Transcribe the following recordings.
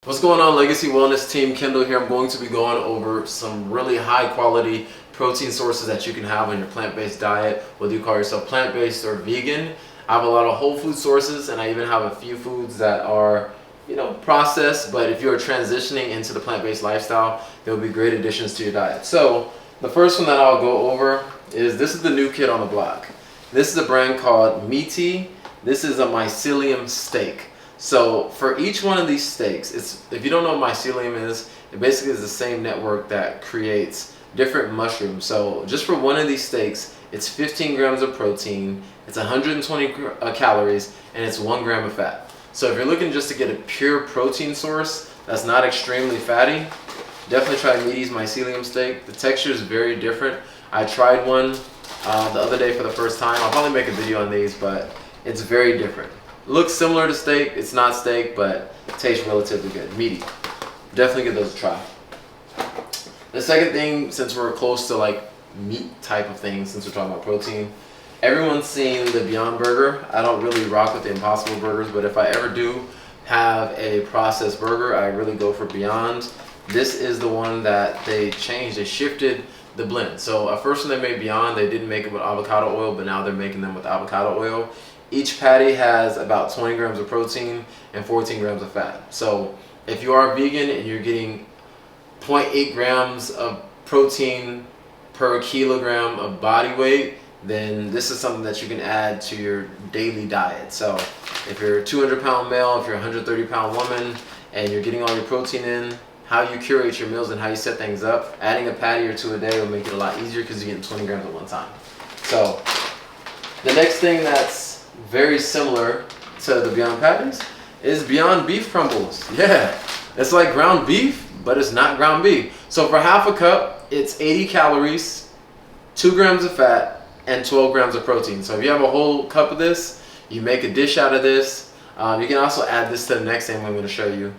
What's going on, Legacy Wellness Team? Kendall here. I'm going to be going over some really high quality protein sources that you can have on your plant-based diet, whether you call yourself plant-based or vegan. I have a lot of whole food sources, and I even have a few foods that are, processed, but if you are transitioning into the plant-based lifestyle, they will be great additions to your diet. So the first one that I'll go over is, this is the new kid on the block. This is a brand called Meaty. This is a mycelium steak. So for each one of these steaks, if you don't know what mycelium is, it basically is the same network that creates different mushrooms. So just for one of these steaks, it's 15 grams of protein, it's 120 calories, and it's 1 gram of fat. So if you're looking just to get a pure protein source that's not extremely fatty, definitely try Meaty's mycelium steak. The texture is very different. I tried one the other day for the first time. I'll probably make a video on these, but it's very different. Looks similar to steak. It's not steak, but it tastes relatively good. Meaty. Definitely give those a try. The second thing, since we're close to like meat type of things, since we're talking about protein, everyone's seen the Beyond Burger. I don't really rock with the Impossible Burgers, but if I ever do have a processed burger, I really go for Beyond. This is the one that they changed. They shifted the blend. So at first when they made Beyond, they didn't make it with avocado oil, but now they're making them with avocado oil. Each patty has about 20 grams of protein and 14 grams of fat. So if you are vegan and you're getting 0.8 grams of protein per kilogram of body weight, then this is something that you can add to your daily diet. So if you're a 200-pound male, if you're a 130-pound woman, and you're getting all your protein in, how you curate your meals and how you set things up, adding a patty or two a day will make it a lot easier because you're getting 20 grams at one time. So the next thing that's very similar to the Beyond patties is Beyond beef crumbles. Yeah, it's like ground beef, but it's not ground beef. So for half a cup, it's 80 calories, 2 grams of fat, and 12 grams of protein. So if you have a whole cup of this, you make a dish out of this. You can also add this to the next thing I'm going to show you.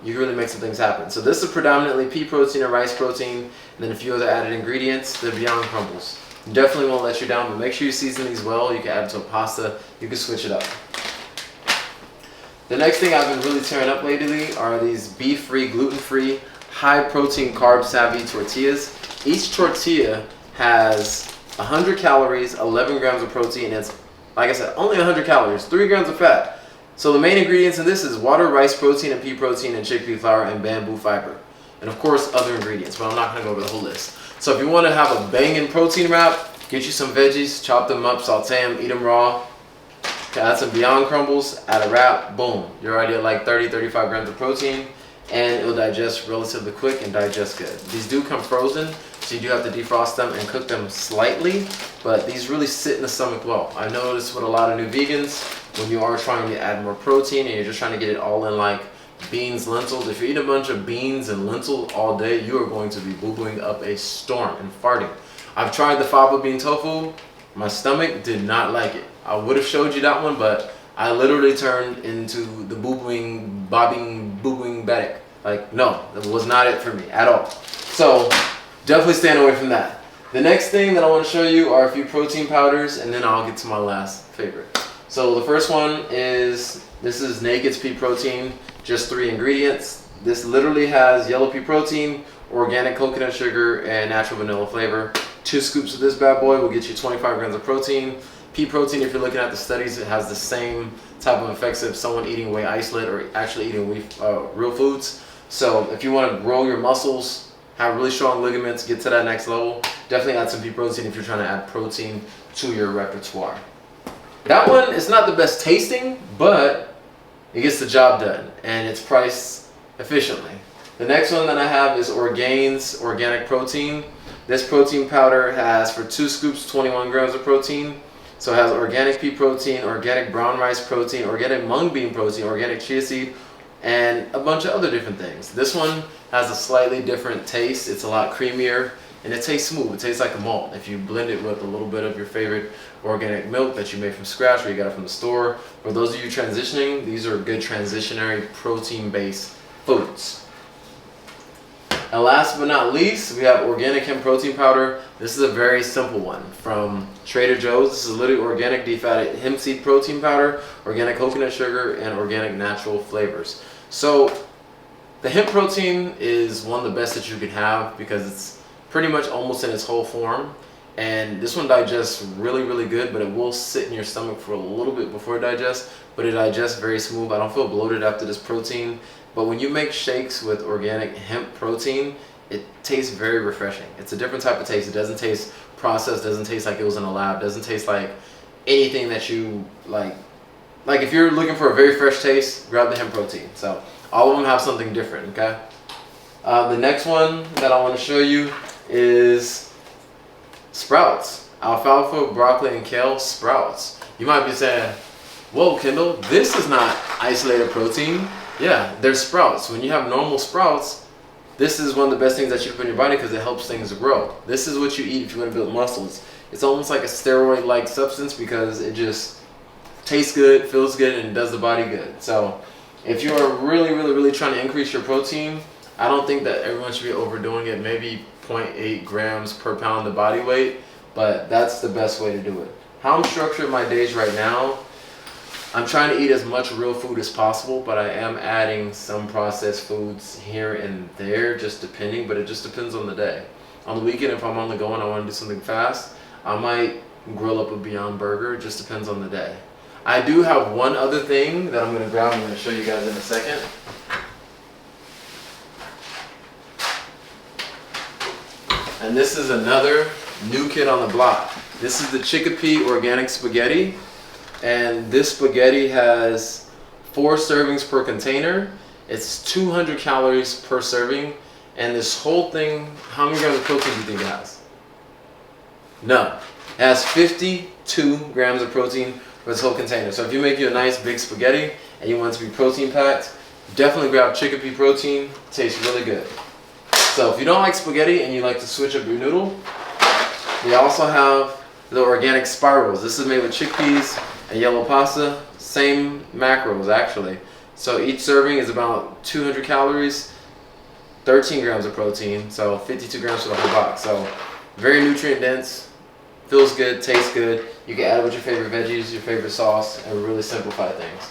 You can really make some things happen. So this is predominantly pea protein or rice protein, and then a few other added ingredients, the Beyond crumbles. Definitely won't let you down, but make sure you season these well. You can add it to a pasta. You can switch it up. The next thing I've been really tearing up lately are these beef-free, gluten-free, high-protein, carb-savvy tortillas. Each tortilla has 100 calories, 11 grams of protein, and it's, like I said, only 100 calories, 3 grams of fat. So the main ingredients in this is water, rice protein, and pea protein, and chickpea flour, and bamboo fiber. And of course, other ingredients, but I'm not going to go over the whole list. So if you want to have a banging protein wrap, get you some veggies, chop them up, saute them, eat them raw. Add some Beyond crumbles, add a wrap, boom. You're already at like 30-35 grams of protein, and it'll digest relatively quick and digest good. These do come frozen, so you do have to defrost them and cook them slightly, but these really sit in the stomach well. I noticed with a lot of new vegans, when you are trying to add more protein and you're just trying to get it all in like beans, lentils, if you eat a bunch of beans and lentils all day, you are going to be boo-booing up a storm and farting. I've tried the fava bean tofu. My stomach did not like it. I would have showed you that one, but I literally turned into the boo-booing, bobbing, boo-booing Bedek. Like, no, that was not it for me at all. So definitely stand away from that. The next thing that I want to show you are a few protein powders, and then I'll get to my last favorite. So the first one is, this is Naked's pea protein, just 3 ingredients. This literally has yellow pea protein, organic coconut sugar, and natural vanilla flavor. 2 scoops of this bad boy will get you 25 grams of protein. Pea protein, if you're looking at the studies, it has the same type of effects as someone eating whey isolate or actually eating real foods. So if you want to grow your muscles, have really strong ligaments, get to that next level, definitely add some pea protein if you're trying to add protein to your repertoire. That one is not the best tasting, but it gets the job done, and it's priced efficiently. The next one that I have is Orgain's Organic Protein. This protein powder has, for 2 scoops, 21 grams of protein. So it has organic pea protein, organic brown rice protein, organic mung bean protein, organic chia seed, and a bunch of other different things. This one has a slightly different taste. It's a lot creamier, and it tastes smooth. It tastes like a malt. If you blend it with a little bit of your favorite organic milk that you made from scratch or you got it from the store. For those of you transitioning, these are good transitionary protein-based foods. And last but not least, we have organic hemp protein powder. This is a very simple one from Trader Joe's. This is literally organic defatted hemp seed protein powder, organic coconut sugar, and organic natural flavors. So The hemp protein is one of the best that you can have because it's pretty much almost in its whole form. And this one digests really, really good, but it will sit in your stomach for a little bit before it digests, but it digests very smooth. I don't feel bloated after this protein. But when you make shakes with organic hemp protein, it tastes very refreshing. It's a different type of taste. It doesn't taste processed, doesn't taste like it was in a lab, doesn't taste like anything that you like. Like if you're looking for a very fresh taste, grab the hemp protein. So all of them have something different, okay? The next one that I want to show you is sprouts. Alfalfa, broccoli, and kale sprouts. You might be saying, whoa, Kendall, this is not isolated protein. Yeah, they're sprouts. When you have normal sprouts, this is one of the best things that you can put in your body because it helps things grow. This is what you eat if you want to build muscles. It's almost like a steroid-like substance because it just tastes good, feels good, and does the body good. So if you are really, really, really trying to increase your protein, I don't think that everyone should be overdoing it. Maybe 0.8 grams per pound of body weight, but that's the best way to do it. How I'm structuring my days right now, I'm trying to eat as much real food as possible, but I am adding some processed foods here and there, just depending, but it just depends on the day. On the weekend, if I'm on the go and I want to do something fast, I might grill up a Beyond Burger. It just depends on the day. I do have one other thing that I'm going to grab. I'm going to show you guys in a second. And this is another new kid on the block. This is the chickpea organic spaghetti. And this spaghetti has 4 servings per container. It's 200 calories per serving. And this whole thing, how many grams of protein do you think it has? None. It has 52 grams of protein for this whole container. So if you make you a nice big spaghetti and you want it to be protein packed, definitely grab chickpea protein. It tastes really good. So if you don't like spaghetti and you like to switch up your noodle, they also have the organic spirals. This is made with chickpeas and yellow pasta. Same macros actually. So each serving is about 200 calories, 13 grams of protein, so 52 grams for the whole box. So very nutrient dense, feels good, tastes good. You can add it with your favorite veggies, your favorite sauce, and really simplify things.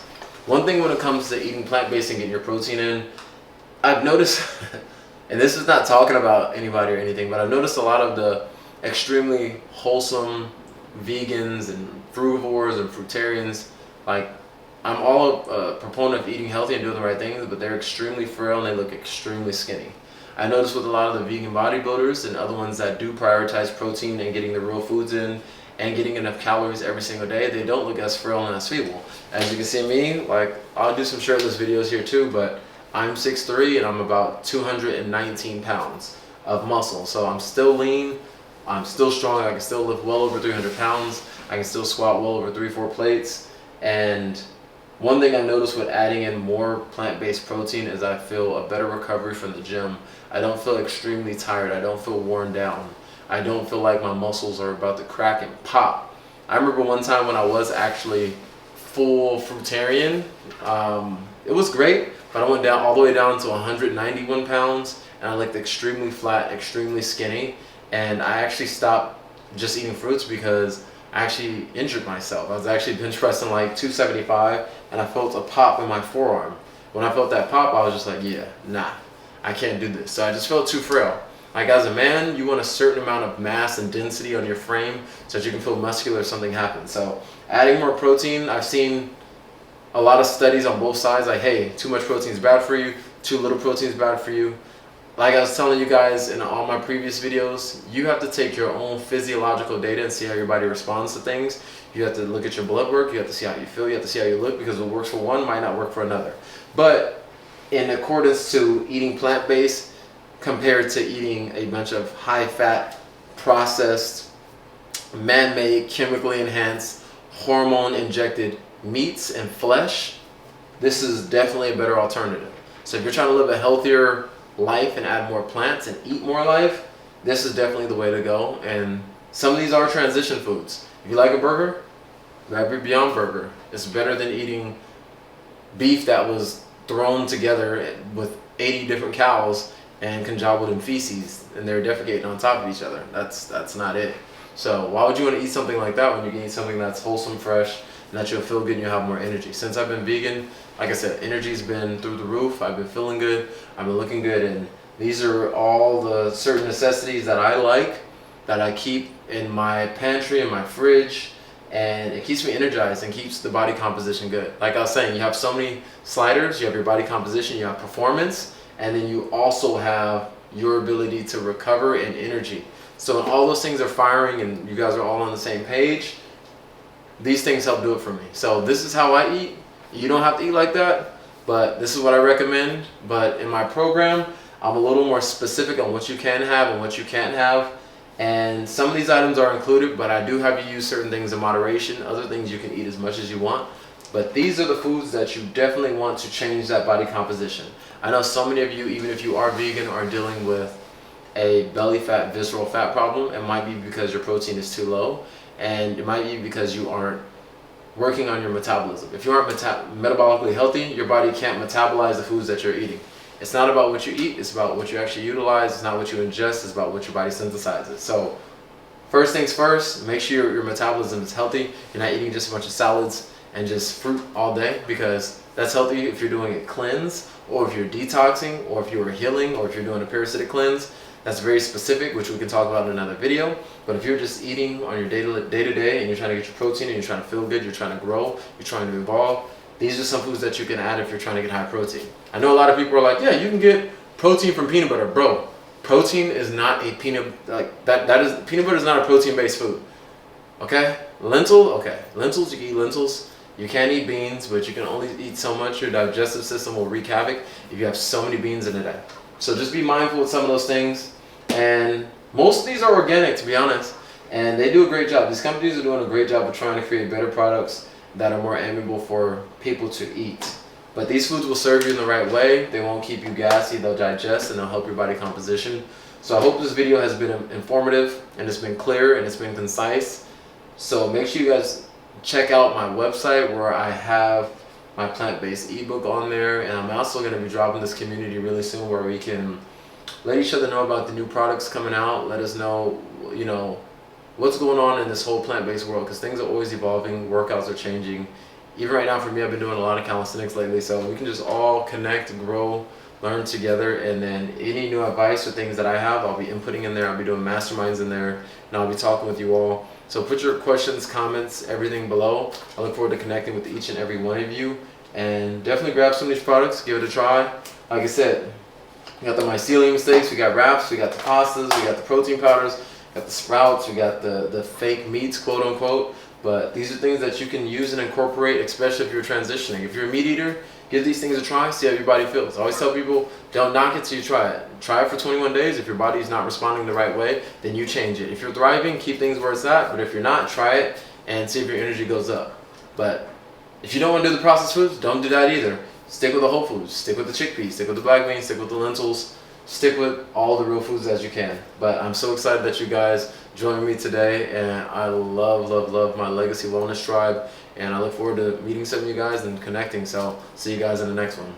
One thing when it comes to eating plant-based and getting your protein in, I've noticed, and this is not talking about anybody or anything, but I've noticed a lot of the extremely wholesome vegans and frugivores and fruitarians, like I'm all a proponent of eating healthy and doing the right things, but they're extremely frail and they look extremely skinny. I noticed with a lot of the vegan bodybuilders and other ones that do prioritize protein and getting the real foods in and getting enough calories every single day, they don't look as frail and as feeble. As you can see me, like I'll do some shirtless videos here too, but I'm 6'3" and I'm about 219 pounds of muscle. So I'm still lean, I'm still strong, I can still lift well over 300 pounds, I can still squat well over 3-4 plates. And one thing I noticed with adding in more plant-based protein is I feel a better recovery from the gym. I don't feel extremely tired, I don't feel worn down. I don't feel like my muscles are about to crack and pop. I remember one time when I was actually full fruitarian, it was great, but I went down all the way down to 191 pounds and I looked extremely flat, extremely skinny, and I actually stopped just eating fruits because I actually injured myself. I was actually bench pressing like 275 and I felt a pop in my forearm. When I felt that pop, I was just like, yeah, nah, I can't do this. So I just felt too frail. Like as a man, you want a certain amount of mass and density on your frame so that you can feel muscular if something happens. So adding more protein, I've seen a lot of studies on both sides, like, hey, too much protein is bad for you, too little protein is bad for you. Like I was telling you guys in all my previous videos, you have to take your own physiological data and see how your body responds to things. You have to look at your blood work, you have to see how you feel, you have to see how you look, because what works for one might not work for another. But in accordance to eating plant-based compared to eating a bunch of high-fat, processed, man-made, chemically enhanced, hormone-injected meats and flesh, this is definitely a better alternative. So if you're trying to live a healthier life and add more plants and eat more life, this is definitely the way to go. And some of these are transition foods. If you like a burger, grab your Beyond Burger. It's better than eating beef that was thrown together with 80 different cows and conjobled in feces and they're defecating on top of each other. That's not it. So why would you want to eat something like that when you can eat something that's wholesome, fresh, and that you'll feel good and you'll have more energy. Since I've been vegan, like I said, energy's been through the roof. I've been feeling good. I've been looking good, and these are all the certain necessities that I like, that I keep in my pantry, in my fridge, and it keeps me energized and keeps the body composition good. Like I was saying, you have so many sliders. You have your body composition, you have performance, and then you also have your ability to recover and energy. So when all those things are firing and you guys are all on the same page, these things help do it for me. So this is how I eat. You don't have to eat like that, but this is what I recommend. But in my program, I'm a little more specific on what you can have and what you can't have. And some of these items are included, but I do have you use certain things in moderation. Other things you can eat as much as you want. But these are the foods that you definitely want to change that body composition. I know so many of you, even if you are vegan, are dealing with a belly fat, visceral fat problem. It might be because your protein is too low, and it might be because you aren't working on your metabolism. If you aren't metabolically healthy, your body can't metabolize the foods that you're eating. It's not about what you eat, it's about what you actually utilize. It's not what you ingest, it's about what your body synthesizes. So first things first, make sure your metabolism is healthy. You're not eating just a bunch of salads and just fruit all day, because that's healthy if you're doing a cleanse, or if you're detoxing, or if you're healing, or if you're doing a parasitic cleanse. That's very specific, which we can talk about in another video. But if you're just eating on your day-to-day and you're trying to get your protein and you're trying to feel good, you're trying to grow, you're trying to evolve, these are some foods that you can add if you're trying to get high protein. I know a lot of people are like, yeah, you can get protein from peanut butter. Bro, protein is not a peanut butter is not a protein-based food. Okay? Lentils, you can eat lentils. You can eat beans, but you can only eat so much. Your digestive system will wreak havoc if you have so many beans in a day. So just be mindful with some of those things. And most of these are organic, to be honest, and they do a great job. These companies are doing a great job of trying to create better products that are more amiable for people to eat. But these foods will serve you in the right way. They won't keep you gassy, they'll digest, and they'll help your body composition. So I hope this video has been informative, and it's been clear, and it's been concise. So make sure you guys check out my website, where I have my plant-based ebook on there, and I'm also going to be dropping this community really soon, where we can let each other know about the new products coming out. Let us know, what's going on in this whole plant-based world, because things are always evolving, workouts are changing. Even right now for me, I've been doing a lot of calisthenics lately, so we can just all connect, grow, learn together. And then any new advice or things that I have, I'll be inputting in there. I'll be doing masterminds in there, and I'll be talking with you all. So put your questions, comments, everything below. I look forward to connecting with each and every one of you, and definitely grab some of these products, give it a try. Like I said, we got the mycelium steaks, we got wraps, we got the pastas, we got the protein powders, we got the sprouts, we got the fake meats, quote unquote. But these are things that you can use and incorporate, especially if you're transitioning. If you're a meat eater, give these things a try, see how your body feels. I always tell people, don't knock it till you try it. Try it for 21 days. If your body's not responding the right way, then you change it. If you're thriving, keep things where it's at. But if you're not, try it and see if your energy goes up. But if you don't want to do the processed foods, don't do that either. Stick with the whole foods. Stick with the chickpeas. Stick with the black beans. Stick with the lentils. Stick with all the real foods as you can. But I'm so excited that you guys joined me today, and I love my Legacy Wellness Tribe, and I look forward to meeting some of you guys and connecting. So see you guys in the next one.